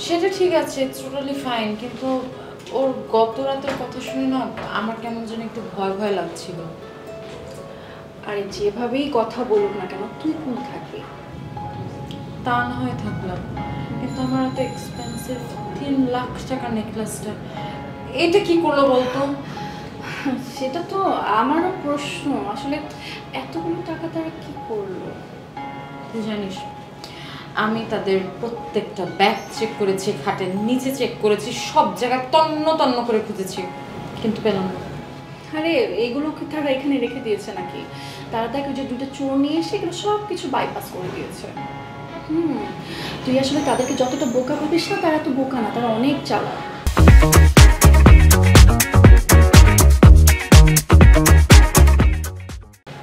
সেটা ঠিক আছে, ইটস টোটালি ফাইন, কিন্তু ওর গত রাতের কথা শুনে না আমার কেমন যেন একটু ভয় ভয় লাগছিল। আরে যেভাবেই কথা বলুক না কেন তুই কোন থাকবি? তা না হয় থাকলাম, কিন্তু আমার এত এক্সপেন্সিভ 3 লাখ টাকার নেকলেসটা এটা কি করলো বলতো? সেটা তো আমারও প্রশ্ন, আসলে এতগুলো টাকা তারা কি করলো? তুই জানিস আমি তাদের প্রত্যেকটা ব্যাগ চেক করেছি, খাটের নিচে চেক করেছি, সব জায়গায় তন্ন তন্ন করে খুঁজেছি, কিন্তু পেলাম না। আরে এগুলো কি তারা এখানে রেখে দিয়েছে নাকি? তারা তাকে যে দুটো চোর নিয়ে এসে এগুলো সব কিছু বাইপাস করে দিয়েছে। তুই আসলে তাদেরকে যতটা বোকা ভাবিস না, তারা তো বোকা না, তারা অনেক চালাক।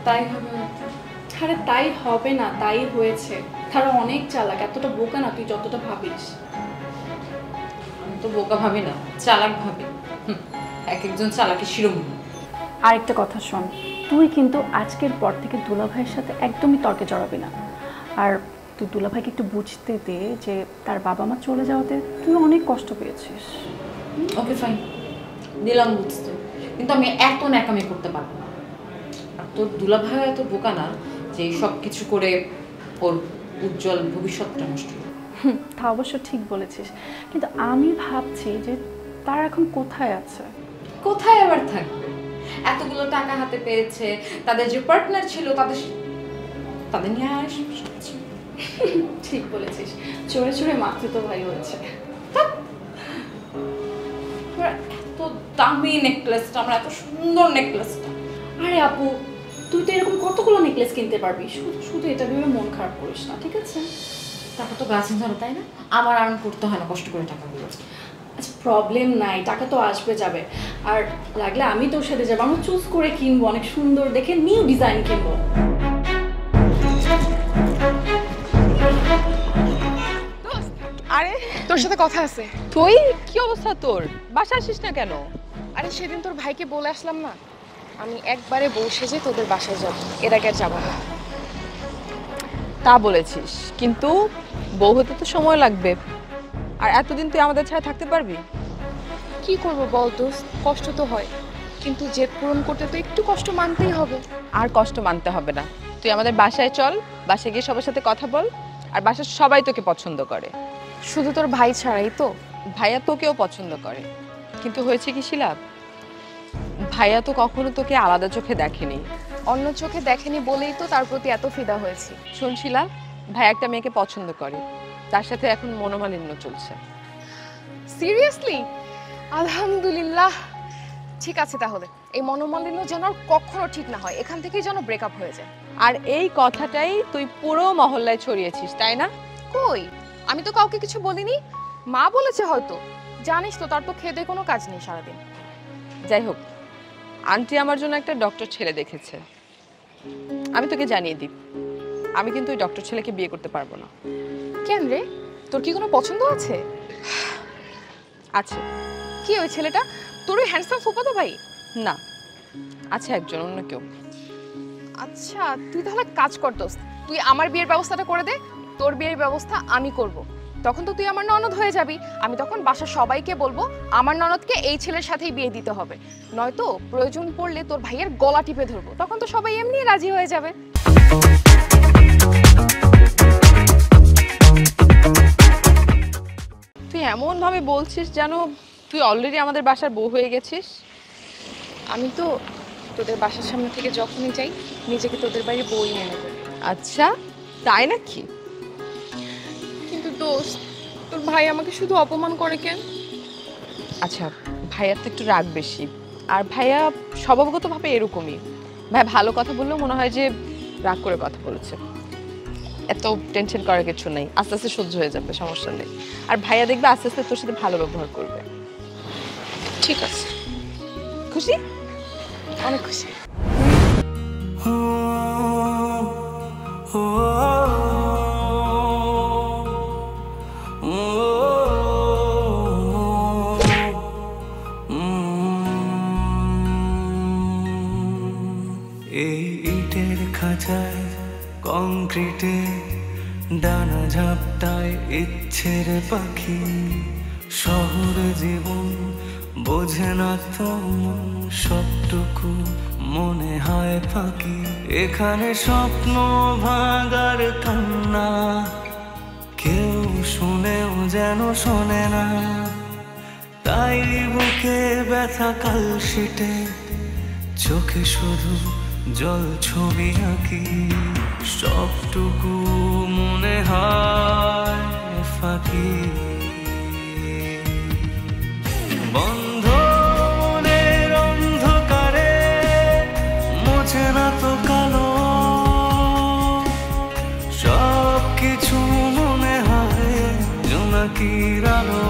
তাই হবে? আরে তাই হবে না, তাই হয়েছে। তারা অনেক চালাক, এতটা বোকা না তুই যতটা ভাবিস। আমি তো বোকা ভাবি না, চালাক ভাবি। এক একজন চালাকের শিরোমণি। আরেকটা কথা শোন, তুই কিন্তু আজকের পর থেকে দুলাভাইয়ের সাথে একদমই তর্কে জড়াবি না। আর তুই দুলাভাইকে একটু বুঝতে দে যে তার বাবা মা চলে যাওয়াতে তুই অনেক কষ্ট পেয়েছিস। ওকে ফাইন, দিলাম বুঝতে, কিন্তু আমি এত ন্যাকামি করতে পারবো না। আর তোর দুলাভাই এত বোকা না যে সব কিছু করে ওর উজ্জ্বল ভবিষ্যৎটা নষ্ট হবে। তা অবশ্য ঠিক বলেছিস, কিন্তু আমি ভাবছি যে তার এখন কোথায় আছে? কোথায় আবার থাকবে? এতগুলো টাকা হাতে পেয়েছে, তাদের যে পার্টনার ছিল তাদের তাদের নিয়ে আসছে। ঠিক বলেছিস, চড়ে চড়ে মাতৃ তো ভাই হয়েছে। এত দামি নেকলেসটা, আমার এত সুন্দর নেকলেসটা। আরে আপু, তুই তো এরকম কতগুলো নেকলেস কিনতে পারবি, শুধু শুধু এটা ভেবে মন খারাপ করিস না, ঠিক আছে? টাকা তো গাছে ধরে, তাই না? আমার আর্ন করতে হয় না কষ্ট করে টাকাগুলো। আচ্ছা প্রবলেম নাই, টাকা তো আসবে যাবে। আর লাগলে আমি তোর সাথে যাবো, আমরা চুজ করে কিনবো, অনেক সুন্দর দেখে নিউ ডিজাইন কিনবো। আরে তোর সাথে কথা আছে। তুই কি অবস্থা তোর? বাসা আসিস না কেন? আরে সেদিন তোর ভাইকে বলে আসলাম না, আমি একবারে বউ সেজে তোদের বাসায় যাবো, এর আগে আর যাবো না। তা বলেছিস, কিন্তু বউ হতে তো সময় লাগবে। আর এতদিন তুই আমাদের ছাড়া থাকতে পারবি? কি করবো বল দোস্ত, কষ্ট তো হয়, কিন্তু জেদ পূরণ করতে তো একটু কষ্ট মানতেই হবে। আর কষ্ট মানতে হবে না, তুই আমাদের বাসায় চল, বাসায় গিয়ে সবার সাথে কথা বল। আর বাসার সবাই তোকে পছন্দ করে। শুধু তোর ভাই ছাড়াই তো। ভাইয়া তোকেও পছন্দ করে, কিন্তু হয়েছে কি শিলা, ভাইয়া তো কখনো তোকে আলাদা চোখে দেখেনি। অন্য চোখে দেখেনি বলেই তো তার প্রতি এত ফিদা হয়েছি। শোন শিলা, ভাই একটা মেয়েকে পছন্দ করে, তার সাথে এখন মনোমালিন্য চলছে। সিরিয়াসলি? আলহামদুলিল্লাহ। ঠিক আছে, তাহলে এই মনোমালিন্য যেন আর কখনো ঠিক না হয়, এখান থেকেই যেন ব্রেকআপ হয়ে যায়। আর এই কথাটাই তুই পুরো মহল্লায় ছড়িয়েছিস, তাই না? কই, আমি তো কাউকে কিছু বলিনি। মা বলেছে হয়তো, জানিস তো তার তো খেতে কোনো কাজ নেই সারাদিন। যাই হোক, আন্টি আমার জন্য একটা ডক্টর ছেলে দেখেছে। আমি তোকে জানিয়ে দিই, আমি কিন্তু ওই ডক্টর ছেলেকে বিয়ে করতে পারবো না। কেন রে, তোর কি কোনো পছন্দ আছে? আছে। কি ওই ছেলেটা তোর ওই হ্যান্ডসাম ফুফাতো ভাই? না, আছে একজন, অন্য কেউ। আচ্ছা তুই তাহলে কাজ কর দোস্ত, তুই আমার বিয়ের ব্যবস্থাটা করে দে, তোর বিয়ের ব্যবস্থা আমি করব। তখন তো তুই আমার ননদ হয়ে যাবি, আমি তখন বাসার সবাইকে বলবো আমার ননদকে এই ছেলের সাথেই বিয়ে দিতে হবে। নয়তো প্রয়োজন পড়লে তোর ভাইয়ের গলা টিপে ধরবো, তখন তো সবাই এমনি রাজি হয়ে যাবে। তুই এমন ভাবে বলছিস যেন তুই অলরেডি আমাদের বাসার বউ হয়ে গেছিস। আমি তো তোদের বাসার সামনে থেকে যখনই যাই নিজেকে তোদের বাড়ির বউই মনে করি। আচ্ছা, তাই নাকি? কিন্তু দোস্ত, তোর ভাই আমাকে শুধু অপমান করে কেন? আচ্ছা, ভাইয়ার তো একটু রাগ বেশি, আর ভাইয়া স্বভাবগতভাবে এরকমই। ভাই ভালো কথা বললেও মনে হয় যে রাগ করে কথা বলেছে। এত টেনশন করার কিছু নেই, আস্তে আস্তে সহ্য হয়ে যাবে, সমস্যা নেই। আর ভাইয়া দেখবে আস্তে আস্তে তোর সাথে ভালো ব্যবহার করবে। ঠিক আছে, খুশি? অনেক খুশি। এই ইটের খাঁচায় কংক্রিটে ডানা ঝাপটায় ইচ্ছের পাখি, শহর জীবন বোঝে না তো মন, সবটুকু মনে হয় ফাঁকি। এখানে স্বপ্ন ভাঙার কান্না কেউ শুনেও যেন শোনে না, তাই বুকে ব্যথা কালশিটে চোখে শুধু জল ছবি আঁকি। সবটুকু মনে হয় ফাঁকি। বন্ধ মনের অন্ধকারে মোছে না তো কালো, সব কিছু মনে হয় জোনাকির আলো।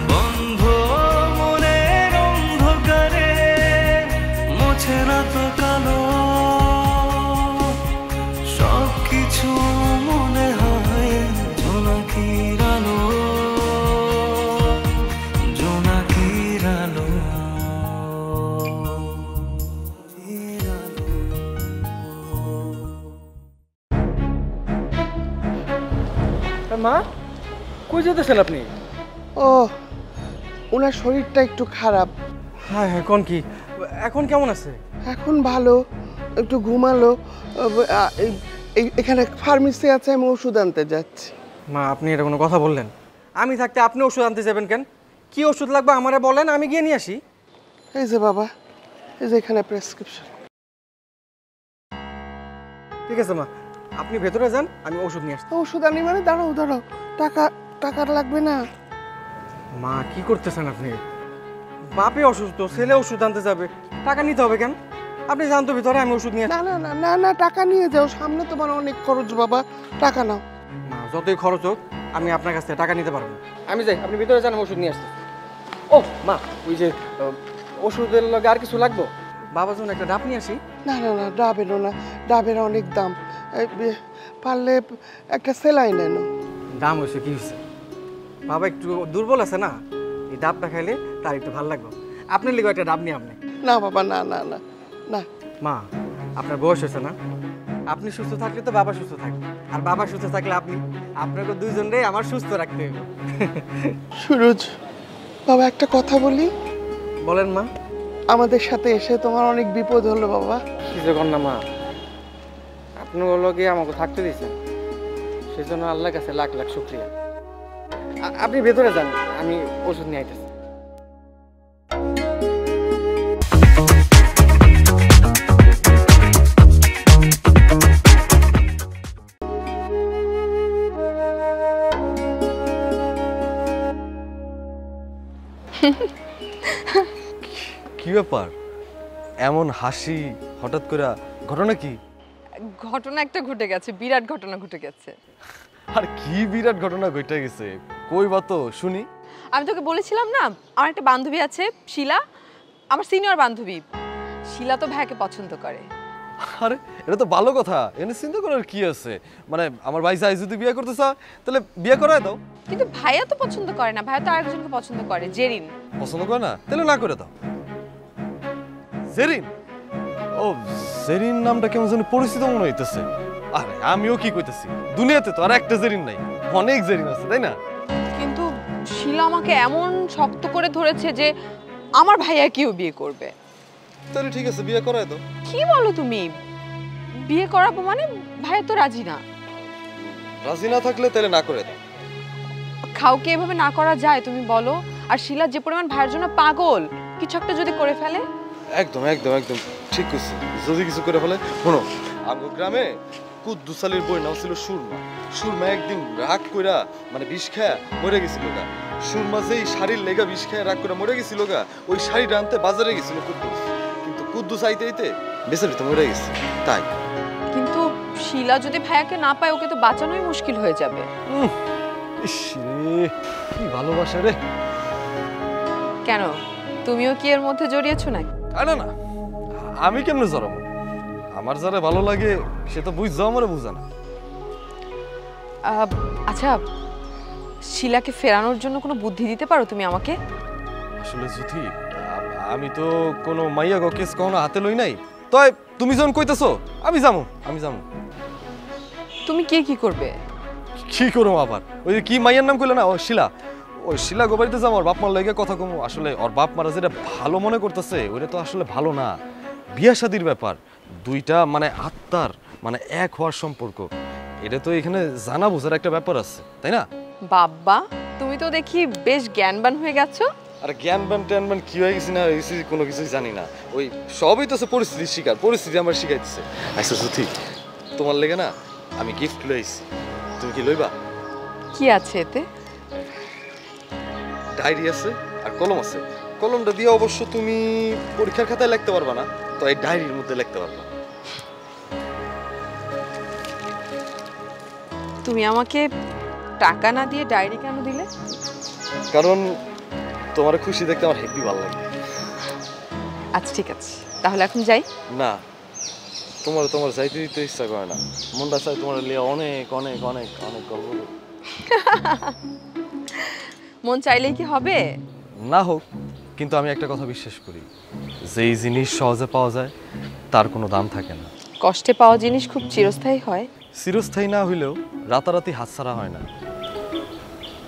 বন্ধ মনের অন্ধকারে মোছে না তো কালো, সব কিছু মনে হয় জোনাকির আলো, জোনাকির আলো। মা কই যেতেছেন আপনি? ও ওনার শরীরটা একটু খারাপ। হ্যাঁ হ্যাঁ, কোন কি এখন কেমন আছে? এখন ভালো, একটু ঘুমালো। এখানে ফার্মেসি আছে, আমি ওষুধ আনতে যাচ্ছি। মা আপনি এটা কোনো কথা বললেন? আমি থাকতে আপনি ওষুধ আনতে যাবেন কেন? কি ওষুধ লাগবে আমারে বলেন, আমি গিয়ে নিয়ে আসি। এই যে বাবা, এই যে এখানে প্রেসক্রিপশন। ঠিক আছে মা, আপনি ভেতরে যান, আমি ওষুধ নিয়ে আসছি। ওষুধ আনি মানে? দাঁড়াও দাঁড়াও, টাকা লাগবে না? মা কি করতেছেন আপনি? বাপে অসুস্থ, ছেলে ওষুধ আনতে যাবে, টাকা নিতে হবে কেন? আপনি যান তো ভিতরে, আমি ওষুধ নিয়ে আসছি। না না না না না, টাকা নিয়ে যাও, সামনে তোমার অনেক খরচ বাবা, টাকা নাও। মা যতই খরচ হোক আমি আপনার কাছ থেকে টাকা নিতে পারবো না। আমি যাই, আপনি ভিতরে যান, আমি ওষুধ নিয়ে আসছি। ও মা, ওই যে ওষুধের লগে আর কিছু লাগবো? বাবার জন্য একটা ডাব নিয়ে আসি। না না না, ডাবেরও না, ডাবের অনেক দাম। পারলে একটা সেলাইন এনো। দাম হয়েছে কি হয়েছে? বাবা একটু দুর্বল আছে না, এই ডাবটা খাইলে তার একটু ভালো লাগবে। আপনার লিগে একটা ডাব নিয়ে আপনি। না বাবা, না না না না। মা আপনার বয়স হয়েছে না, আপনি সুস্থ থাকলে তো বাবা সুস্থ থাকবে, আর বাবা সুস্থ থাকলে আপনি। আপনাকে দুইজনটাই আমার সুস্থ রাখতে হবে। সুরজ বাবা, একটা কথা বলি। বলেন মা। আমাদের সাথে এসে তোমার অনেক বিপদ হলো বাবা। কিছু কর না মা, আপনি ওগুলোকে আমাকে থাকতে দিয়েছেন, সেই জন্য আল্লাহর কাছে লাখ লাখ শুক্রিয়া। আপনি ভেতরে যান, আমি ওষুধ নিয়ে আইতেছি। কি ব্যাপার, এমন হাসি হঠাৎ করে? ঘটনা কি? ঘটনা একটা ঘটে গেছে, বিরাট ঘটনা ঘটে গেছে। আর কি বিরাট ঘটনা ঘটে গেছে? কই বা তো শুনি। আমি তোকে বলেছিলাম না, আমার একটা বান্ধবী আছে শিলা, আমার সিনিয়র বান্ধবী। শিলা তো ভাইকে পছন্দ করে। আরে এটা তো ভালো কথা, এনে চিন্তা করার কি আছে? মানে আমার ভাই চাই যদি বিয়ে করতে চায় তাহলে বিয়ে করায় দাও। কিন্তু ভাইয়া তো পছন্দ করে না, ভাইয়া তো আরেকজনকে পছন্দ করে, জেরিন। পছন্দ করে না? তাহলে না করে দাও। জেরিন? ও জেরিন নামটা কেমন যেন পরিচিত মনে হইতেছে। আরে আমিও কি কইতেছি, দুনিয়াতে তো আর একটা জেরিন নাই, অনেক জেরিন আছে, তাই না? কিন্তু শিলা আমাকে এমন শক্ত করে ধরেছে যে আমার ভাইয়া কেউ বিয়ে করবে। তাহলে ঠিক আছে, বিয়ে করায় দাও। কি বলো তুমি? বিয়ে করাবো মানে? ভাইয়া তো রাজি না। রাজি না থাকলে তাহলে না করে দাও। কাউকে এভাবে না করা যায় তুমি বলো? আর শিলা যে পরিমাণ ভাইয়ের জন্য পাগল, কিছু একটা যদি করে ফেলে। একদম একদম একদম ঠিক কইছি, যদি কিছু করে ফেলে। শোনো, আমগো গ্রামে কুদ্দুস আলীর বই নাম ছিল সুরমা। সুরমা একদিন রাগ কইরা মানে বিষ খায়া মরে গেছিল গা। সুরমা যেই শাড়ির লেগা বিষ খায়া রাগ করে মরে গেছিল গা, ওই শাড়িটা আনতে বাজারে গেছিল কুদ্দুস, কিন্তু কুদ্দুস আইতে আইতে বেচারি তো মরে গেছে। তাই কিন্তু শিলা যদি ভাইয়াকে না পায়, ওকে তো বাঁচানোই মুশকিল হয়ে যাবে। ইস রে, কি ভালোবাসা রে। কেন, তুমিও কি এর মধ্যে জড়িয়েছো নাকি? না না, আমি কেমনে জড়াবো? আমার যারা ভালো লাগে সে তো বুঝছো, আমারে বুঝা না। আচ্ছা, শিলাকে ফেরানোর জন্য কোনো বুদ্ধি দিতে পারো তুমি আমাকে? আসলে জুথি, আমি তো কোনো মাইয়া গো কেস কখনো হাতে লই নাই। তয় তুমি যখন কইতেছো আমি যাবো। তুমি কে কি করবে? কি করবো আবার? ওই যে কি মাইয়ার নাম কইলো না, ও শিলা। ওই শিলা গোবাড়িতে যাবো, ওর বাপ মার লাগে কথা কমু। আসলে ওর বাপ মারা যেটা ভালো মনে করতেছে ওইটা তো আসলে ভালো না। বিয়া শাদির ব্যাপার, দুইটা মানে আত্মার মানে এক হওয়ার সম্পর্ক, এটা তো এখানে জানা বোঝার একটা ব্যাপার আছে, তাই না? বাবা, তুমি তো দেখি বেশ জ্ঞানবান হয়ে গেছো। আর জ্ঞানবান ট্যানবান কি হয়ে গেছি না হয়েছি কোনো কিছুই জানি না। ওই সবই তো পরিস্থিতির শিকার, পরিস্থিতি আমার শিখাইতেছে। আচ্ছা সত্যি তোমার লেগে না আমি গিফট লইছি, তুমি কি লইবা? কি আছে এতে? ডায়েরি আছে আর কলম আছে। কলমটা দিয়ে অবশ্য তুমি পরীক্ষার খাতায় লিখতে পারবা না, তো এই ডায়েরির মধ্যে লিখতে পারবা। তুমি আমাকে টাকা না দিয়ে ডায়েরি কেন দিলে? কারণ তোমার খুশি দেখতে আমার হেব্বি ভালো লাগে। আচ্ছা ঠিক আছে, তাহলে এখন যাই। না, তোমার যাইতে দিতে ইচ্ছা করে না, মনটা চাই তোমার লিয়ে অনেক অনেক অনেক অনেক গল্প করব। মন চাইলেই কি হবে? না হোক, কিন্তু আমি একটা কথা বিশ্বাস করি, যেই জিনিস সহজে পাওয়া যায় তার কোনো দাম থাকে না। কষ্টে পাওয়া জিনিস খুব চিরস্থায়ী হয়। চিরস্থায়ী না হইলেও রাতারাতি হাতছাড়া হয় না।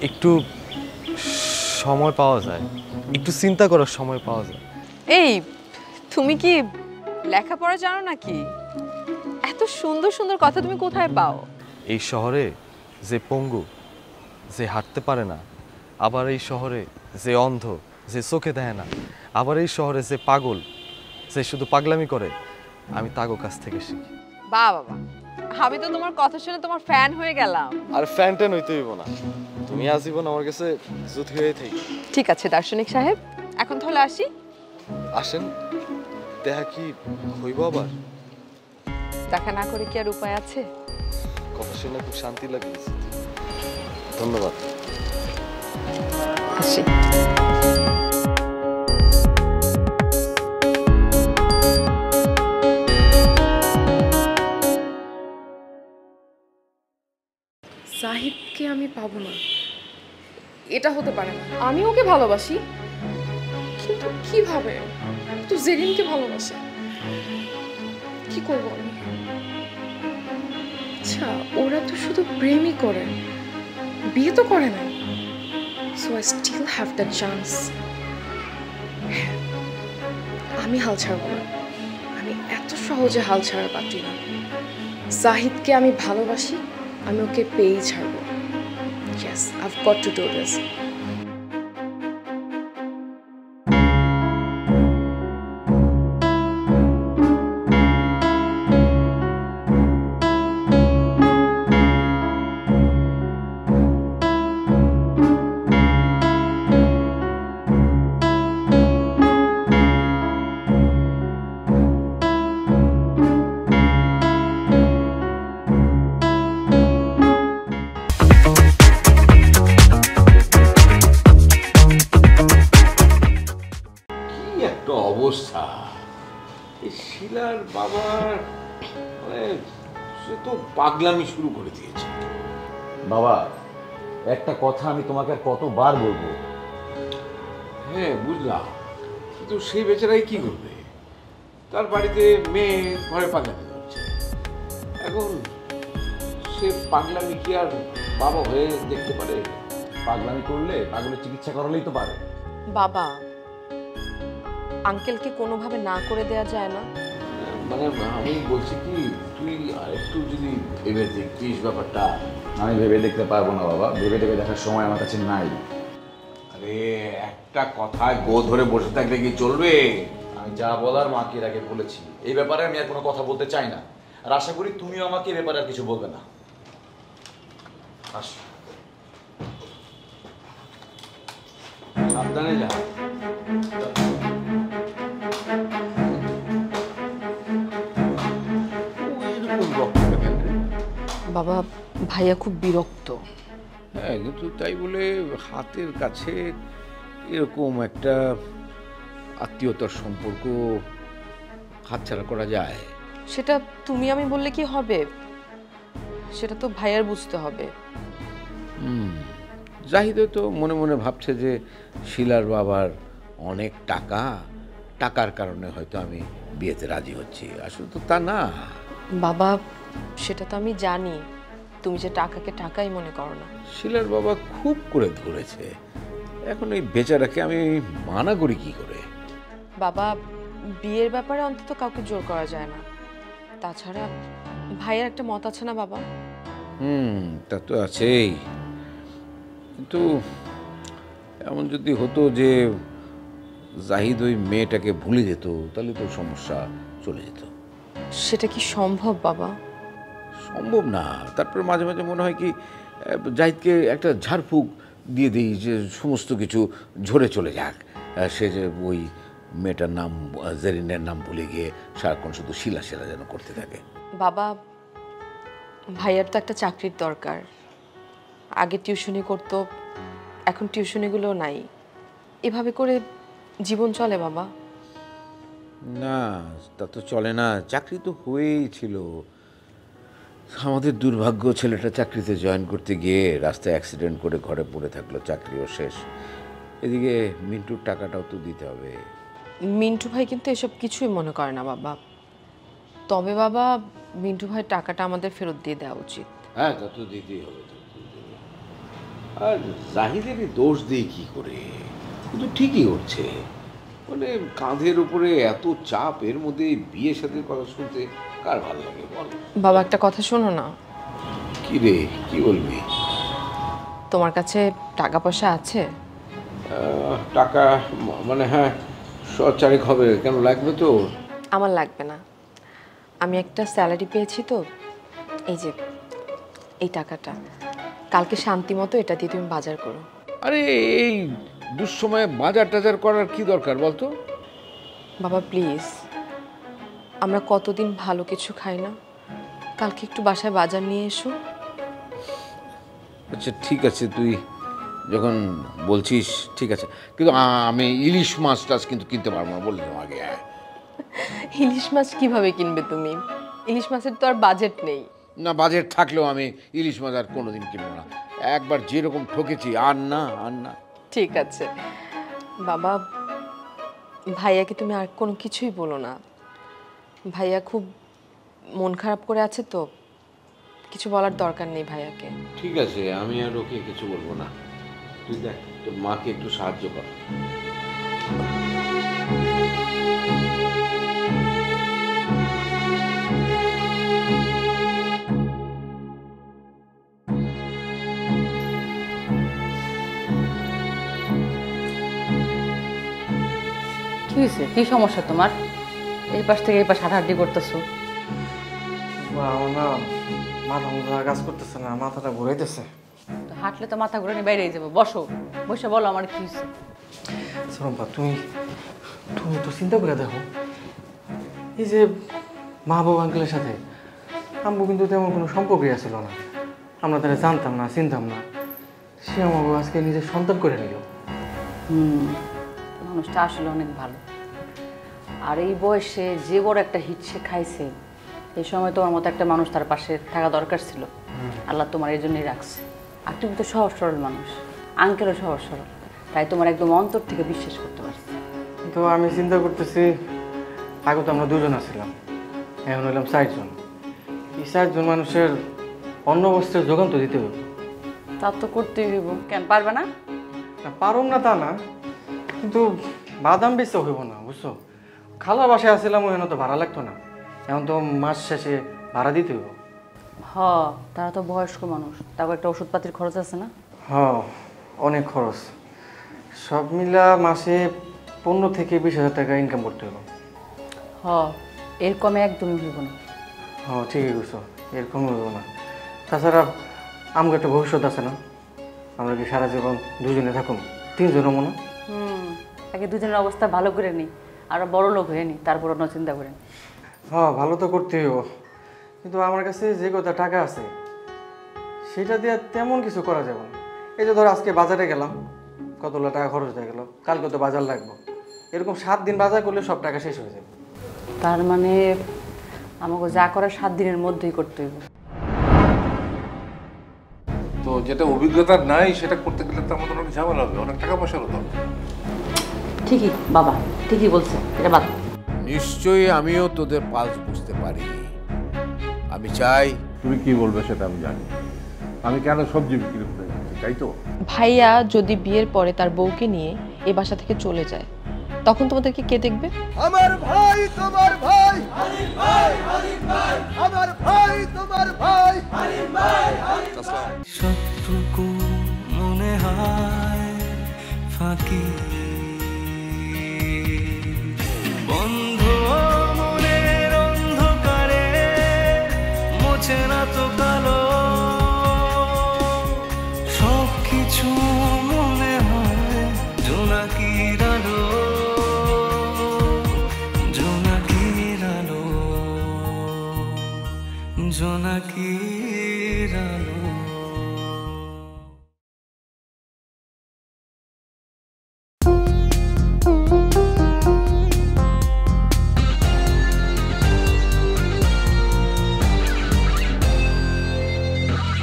একটু সময় পাওয়া যায়, একটু চিন্তা করার সময় পাওয়া যায়। এই, তুমি কি লেখাপড়া জানো নাকি? এত সুন্দর সুন্দর কথা তুমি কোথায় পাও? এই শহরে যে পঙ্গু, যে হাঁটতে পারে না, আবার এই শহরে যে অন্ধ, যে চোখে দেয় না, আবার এই শহরে যে পাগল, যে শুধু পাগলামি করে, আমি তাগো কাছ থেকে শিখি। বাবা, আমি তো তোমার কথা শুনে তোমার ফ্যান হয়ে গেলাম। আর ফ্যান ট্যান হইতে হইব না, তুমি আজীবন আমার কাছে জুতি হয়ে থাকি। ঠিক আছে দার্শনিক সাহেব, এখন তাহলে আসি। আসেন, দেখা কি হইব আবার? দেখা না করে কি আর উপায় আছে? কথা শুনে খুব শান্তি লাগছে, ধন্যবাদ। আসি। জাহিদকে আমি পাবো না, এটা হতে পারে না। আমি ওকে ভালোবাসি, কিন্তু কিভাবে? তো জেরিনকে ভালোবাসে, কি করবো আমি? আচ্ছা, ওরা তো শুধু প্রেমই করে, বিয়ে তো করে না। So I still have the chance. আমি হাল ছাড়বো না, আমি এত সহজে হাল ছাড়া পারছি না। জাহিদকে আমি ভালোবাসি, আমি ওকে পেয়েই ছাড়বো। Yes, I've got to do this. অবস্থা এই শিলার বাবার, মানে সে তো পাগলামি শুরু করে দিয়েছে। বাবা, একটা কথা আমি তোমাকে আর কতবার বলবো? হ্যাঁ বুঝলাম, কিন্তু সেই বেচারাই কি করবে? তার বাড়িতে মেয়ে ঘরে পাগলামি করছে, এখন সে পাগলামি কি আর বাবা হয়ে দেখতে পারে? পাগলামি করলে পাগলের চিকিৎসা করালেই তো পারে। বাবা, আঙ্কেলকে কোনোভাবে না করে দেয়া যায় না? মানে আমি বলছি কি, তুই আরেকটু যদি ভেবে দেখতিস ব্যাপারটা। আমি ভেবে দেখতে পারবো না বাবা, ভেবে দেখে দেখার সময় আমার কাছে নাই। আরে একটা কথায় গো ধরে বসে থাকলে কি চলবে? আমি যা বলার মাকে এর আগে বলেছি, এই ব্যাপারে আমি আর কোনো কথা বলতে চাই না। আর আশা করি তুমিও আমাকে এ ব্যাপারে আর কিছু বলবে না। আসো, সাবধানে যা। বাবা, ভাইয়া খুব বিরক্ত। হ্যাঁ, কিন্তু তাই বলে হাতের কাছে এরকম একটা আত্মীয়তার সম্পর্ক হাতছাড়া করা যায়? সেটা তুমি আমি বললে কি হবে? সেটা তো ভাইয়ার বুঝতে হবে। জাহিদও তো মনে মনে ভাবছে যে শিলার বাবার অনেক টাকার কারণে হয়তো আমি বিয়েতে রাজি হচ্ছি, আসলে তো তা না। বাবা, সেটা তো আমি জানি, তুমি যে টাকাকে টাকাই মনে করো না। শিলার বাবা খুব করে ধরেছে, এখন এই বেচারাকে আমি মানা করি কি করে? বাবা, বিয়ের ব্যাপারে অন্তত কাউকে জোর করা যায় না। তাছাড়া ভাইয়ের একটা মত আছে না বাবা? তা তো আছেই, কিন্তু এমন যদি হতো যে জাহিদ ওই মেয়েটাকে ভুলে যেত তাহলে তো সমস্যা চলে যেত। সেটা কি সম্ভব বাবা? সম্ভব না। তারপর মাঝে মাঝে মনে হয় কি জাহিদকে একটা ঝাড়ফুঁক দিয়ে দিই যে সমস্ত কিছু ঝরে চলে যাক, সে যে ওই মেয়েটার নাম জেরিনের নাম ভুলে গিয়ে সারাক্ষণ শুধু শিলা শিলা যেন করতে থাকে। বাবা, ভাইয়ার তো একটা চাকরির দরকার। আগে টিউশনি করতো, এখন টিউশনিগুলো নাই। এভাবে করে জীবন চলে বাবা? না, তা তো চলে না। চাকরি তো হয়েই ছিল। আমাদের দুর্ভাগ্য, ছেলেটা চাকরিতে জয়েন করতে গিয়ে রাস্তায় অ্যাক্সিডেন্ট করে ঘরে পড়ে থাকলো, চাকরিও শেষ। এদিকে মিন্টুর টাকাটাও তো দিতে হবে। মিন্টু ভাই কিন্তু এসব কিছুই মনে করে না বাবা। তবে বাবা, মিন্টু ভাই টাকাটা আমাদের ফেরত দিয়ে দেওয়া উচিত। হ্যাঁ, তা তো দিতেই হবে। আর জাহিদেরই দোষ দিই কি করে? কিন্তু ঠিকই হচ্ছে, মানে কাঁধের উপরে এত চাপ, এর মধ্যে বিয়ে শাদীর কথা শুনতে কার ভালো লাগে বল? বাবা, একটা কথা শোনো না। কি রে, কি বলবি? তোমার কাছে টাকা পয়সা আছে? টাকা মানে হ্যাঁ, চারেক হবে। কেন, লাগবে তো? আমার লাগবে না, আমি একটা স্যালারি পেয়েছি তো, এই যে এই টাকাটা, কালকে শান্তি মতো এটা দিয়ে তুমি বাজার করো। আরে এই দুঃসময়ে বাজার টাজার করার কি দরকার বলতো? বাবা প্লিজ, আমরা কতদিন ভালো কিছু খাই না, কালকে একটু বাসায় বাজার নিয়ে এসো। আচ্ছা ঠিক আছে, তুই যখন বলছিস ঠিক আছে, কিন্তু আমি ইলিশ মাছ টাছ কিন্তু কিনতে পারবো না বললি আগে। ইলিশ মাছ কিভাবে কিনবে তুমি? ইলিশ মাছের তো আর বাজেট নেই। না, বাজেট থাকলেও আমি ইলিশ মাছ আর কোনোদিন কিনবো না। একবার যেরকম ঠকেছি আর না, আর না। ঠিক আছে বাবা, ভাইয়াকে তুমি আর কোনো কিছুই বলো না। ভাইয়া খুব মন খারাপ করে আছে তো, কিছু বলার দরকার নেই ভাইয়াকে। ঠিক আছে, আমি আর ওকে কিছু বলবো না। তুই দেখ, তোর মাকে একটু সাহায্য কর। কি হয়েছে? কি সমস্যা তোমার? এই পাশ থেকে এই পাশ হাঁটাহাঁটি করতেছো। না, মাথা মাথা কাজ করতেছে না, মাথাটা ঘুরাইতেছে। হাঁটলে তো মাথা ঘুরে বাইরে যাবো। বসো, বসে বলো আমার কি হয়েছে। শরম্পা, তুমি তুমি তো চিন্তা করে দেখো, এই যে মাহবুব আঙ্কেলের সাথে আম্বু কিন্তু তেমন কোনো সম্পর্কই ছিল না। আমরা তাহলে জানতাম না, চিনতাম না। সে আমাকে আজকে নিজের সন্তান করে নিল। মানুষটা আসলে অনেক ভালো। আর এই বয়সে যে বড় একটা হিট সে খাইছে, এই সময় তোমার মতো একটা মানুষ তার পাশে থাকা দরকার ছিল। আল্লাহ তোমার এই জন্যই রাখছে। আর তুমি তো সহজ সরল মানুষ, আঙ্কেলও সহজ সরল, তাই তোমার একদম অন্তর থেকে বিশ্বাস করতে পারছি। তো আমি চিন্তা করতেছি, আগে তো আমরা দুজন আছিলাম, এখন হইলাম 4 জন। এই 4 জন মানুষের অন্ন বস্ত্রের যোগান তো দিতে হবে। তা তো করতেই হইব, কেন পারবে না? পারুম না তা না, কিন্তু বাদাম বেচতে হইব না, বুঝছো? খালা বাসায় আসছিলাম, ওখানে তো ভাড়া লাগতো না, এখন তো মাস শেষে ভাড়া দিতে হইব। তারা তো বয়স্ক মানুষ, তাও একটা ওষুধপাতির খরচ আছে না? অনেক খরচ। সব মিলা মাসে 15 থেকে 20,000 টাকা ইনকাম করতে হইব। এর কমে একদমই হইব না। ঠিকই বুঝছো, এরকম হইব না। তাছাড়া আমাকে একটা ভবিষ্যৎ আছে না? আমরা কি সারা জীবন দুজনে থাকুন? 3 জন মনে। আগে দুজনের অবস্থা ভালো করে নিই, আরো বড় লোক হয়ে নি, তারপর অন্য চিন্তা করেন। ভালো তো করতে হইব, কিন্তু আমার কাছে যে কথা টাকা আছে সেটা দিয়ে তেমন কিছু করা যাবে না। এই যে ধর আজকে বাজারে গেলাম, কতগুলো টাকা খরচ হয়ে গেল, কালকে তো বাজার লাগবে, এরকম 7 দিন বাজার করলে সব টাকা শেষ হয়ে যাবে। তার মানে আমাকে যা করার 7 দিনের মধ্যেই করতে হইব। তো যেটা অভিজ্ঞতা নাই সেটা করতে গেলে তো আমাদের অনেক ঝামেলা হবে, অনেক টাকা পয়সার হতো। ঠিকই বাবা, ঠিকই বলছে, এটা বাদ। নিশ্চয়ই আমিও তোদের পালস বুঝতে পারি। আমি চাই। তুমি কি বলবে সেটা আমি জানি। আমি কেন সবজি বিক্রি করে যাচ্ছি, তাই তো? ভাইয়া যদি বিয়ের পরে তার বউকে নিয়ে এই বাসা থেকে চলে যায়, তখন তোমাদেরকে কে দেখবে? আমার ভাই তোমার ভাই, আমার ভাই তোমার ভাই। সবটুকু মনে হয় ফাঁকি